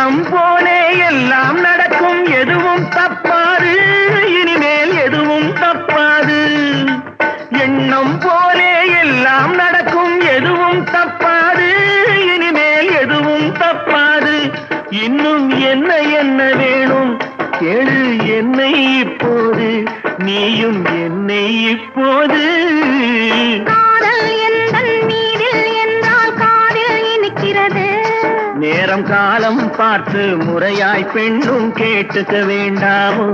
எண்ணம் போலே எல்லாம் நடக்கும், எதுவும் தப்பாது, இனிமேல் எதுவும் தப்பாது. எண்ணம் போலே எல்லாம் நடக்கும், எதுவும் தப்பாது, இனிமேல் எதுவும் தப்பாது. இன்னும் என்ன என்ன வேணும் கேளு என்னை இப்போது, நீயும் என்னை இப்போது. காதல் எந்தன் மீதில் என்றால் காதில் இனிக்கிறது. நேரம் காலம் பார்த்து முறையாய் பெண்ணும் கேட்டுக்க வேண்டாமோ?